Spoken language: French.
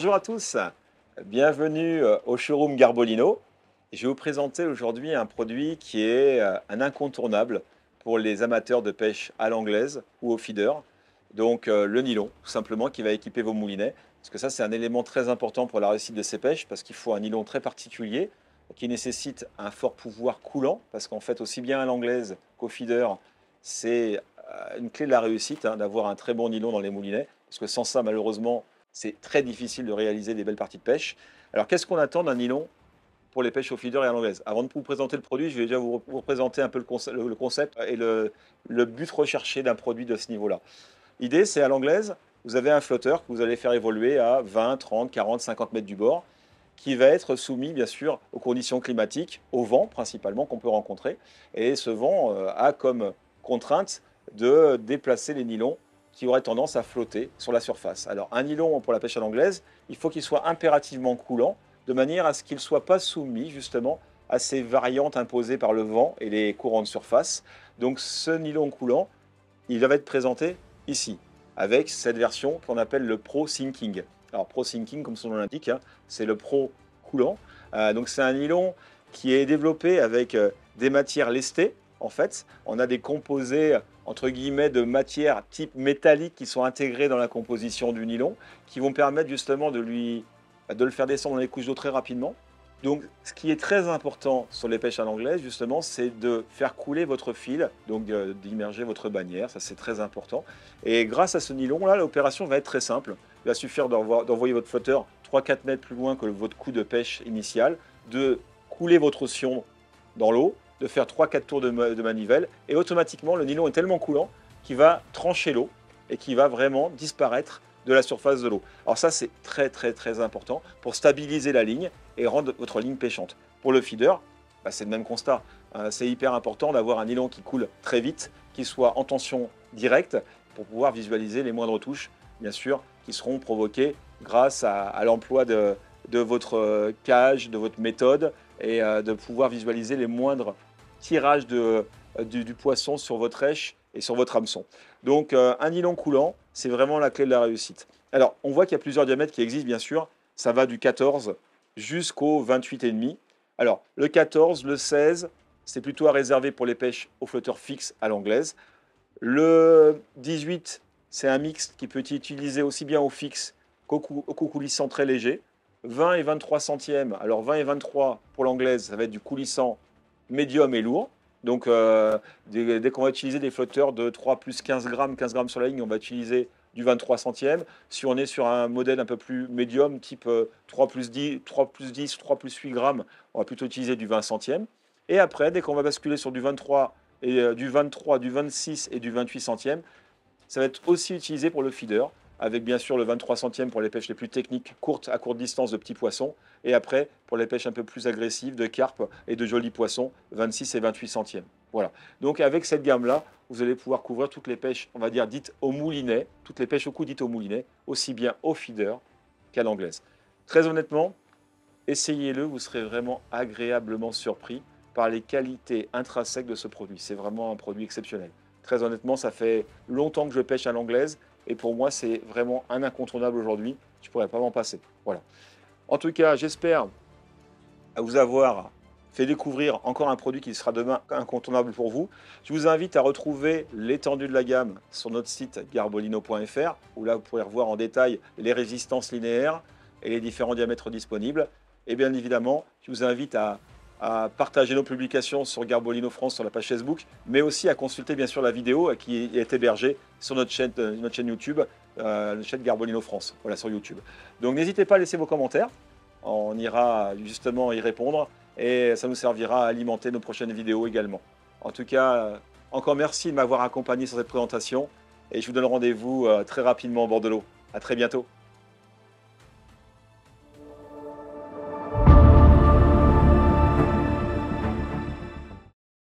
Bonjour à tous, bienvenue au showroom Garbolino. Je vais vous présenter aujourd'hui un produit qui est un incontournable pour les amateurs de pêche à l'anglaise ou au feeder. Donc le nylon, tout simplement, qui va équiper vos moulinets. Parce que ça, c'est un élément très important pour la réussite de ces pêches, parce qu'il faut un nylon très particulier, qui nécessite un fort pouvoir coulant, parce qu'en fait, aussi bien à l'anglaise qu'au feeder, c'est une clé de la réussite, hein, d'avoir un très bon nylon dans les moulinets. Parce que sans ça, malheureusement, c'est très difficile de réaliser des belles parties de pêche. Alors, qu'est-ce qu'on attend d'un nylon pour les pêches au feeder et à l'anglaise? Avant de vous présenter le produit, je vais déjà vous présenter un peu le concept et le but recherché d'un produit de ce niveau-là. L'idée, c'est à l'anglaise, vous avez un flotteur que vous allez faire évoluer à 20, 30, 40, 50 mètres du bord, qui va être soumis, bien sûr, aux conditions climatiques, au vent principalement qu'on peut rencontrer. Et ce vent a comme contrainte de déplacer les nylons qui auraient tendance à flotter sur la surface. Alors, un nylon pour la pêche à l'anglaise, il faut qu'il soit impérativement coulant, de manière à ce qu'il ne soit pas soumis justement à ces variantes imposées par le vent et les courants de surface. Donc, ce nylon coulant, il va être présenté ici, avec cette version qu'on appelle le Pro Sinking. Alors, Pro Sinking, comme son nom l'indique, hein, c'est le Pro coulant. Donc, c'est un nylon qui est développé avec des matières lestées. En fait, on a des composés, entre guillemets, de matières type métallique qui sont intégrés dans la composition du nylon, qui vont permettre justement de le faire descendre dans les couches d'eau très rapidement. Donc, ce qui est très important sur les pêches à l'anglaise, justement, c'est de faire couler votre fil, donc d'immerger votre bannière, ça c'est très important. Et grâce à ce nylon-là, l'opération va être très simple. Il va suffire d'envoyer votre flotteur 3-4 mètres plus loin que votre coup de pêche initial, de couler votre sion dans l'eau, de faire 3-4 tours de manivelle, et automatiquement, le nylon est tellement coulant qu'il va trancher l'eau et qu'il va vraiment disparaître de la surface de l'eau. Alors ça, c'est très très très important pour stabiliser la ligne et rendre votre ligne pêchante. Pour le feeder, c'est le même constat. C'est hyper important d'avoir un nylon qui coule très vite, qui soit en tension directe pour pouvoir visualiser les moindres touches, bien sûr, qui seront provoquées grâce à l'emploi de votre cage, de votre méthode et de pouvoir visualiser les moindres tirages du poisson sur votre rêche et sur votre hameçon. Donc un nylon coulant, c'est vraiment la clé de la réussite. Alors, on voit qu'il y a plusieurs diamètres qui existent, bien sûr. Ça va du 14 jusqu'au 28,5. Alors, le 14, le 16, c'est plutôt à réserver pour les pêches au flotteur fixe à l'anglaise. Le 18, c'est un mix qui peut être utilisé aussi bien au fixe qu'au coup coulissant très léger. 20 et 23 centièmes. Alors, 20 et 23 pour l'anglaise, ça va être du coulissant médium et lourd. Donc, dès qu'on va utiliser des flotteurs de 3 plus 15 grammes sur la ligne, on va utiliser du 23 centièmes. Si on est sur un modèle un peu plus médium, type 3 plus 10, 3 plus 10, 3 plus 8 grammes, on va plutôt utiliser du 20 centièmes. Et après, dès qu'on va basculer sur du 23, du 23, du 26 et du 28 centièmes, ça va être aussi utilisé pour le feeder, avec bien sûr le 23 centièmes pour les pêches les plus techniques, courtes, à courte distance de petits poissons. Et après, pour les pêches un peu plus agressives, de carpes et de jolis poissons, 26 et 28 centièmes. Voilà. Donc avec cette gamme-là, vous allez pouvoir couvrir toutes les pêches, on va dire, dites au moulinet, toutes les pêches au cou dites au moulinet, aussi bien au feeder qu'à l'anglaise. Très honnêtement, essayez-le, vous serez vraiment agréablement surpris par les qualités intrinsèques de ce produit. C'est vraiment un produit exceptionnel. Très honnêtement, ça fait longtemps que je pêche à l'anglaise et pour moi, c'est vraiment un incontournable aujourd'hui. Je ne pourrais pas m'en passer. Voilà. En tout cas, j'espère vous avoir fait découvrir encore un produit qui sera demain incontournable pour vous. Je vous invite à retrouver l'étendue de la gamme sur notre site garbolino.fr où là, vous pourrez revoir en détail les résistances linéaires et les différents diamètres disponibles. Et bien évidemment, je vous invite à partager nos publications sur Garbolino France sur la page Facebook, mais aussi à consulter bien sûr la vidéo qui est hébergée sur notre chaîne YouTube, la chaîne Garbolino France, voilà, sur YouTube. Donc n'hésitez pas à laisser vos commentaires, on ira justement y répondre et ça nous servira à alimenter nos prochaines vidéos également. En tout cas, encore merci de m'avoir accompagné sur cette présentation et je vous donne rendez-vous très rapidement au bord de l'eau. À très bientôt.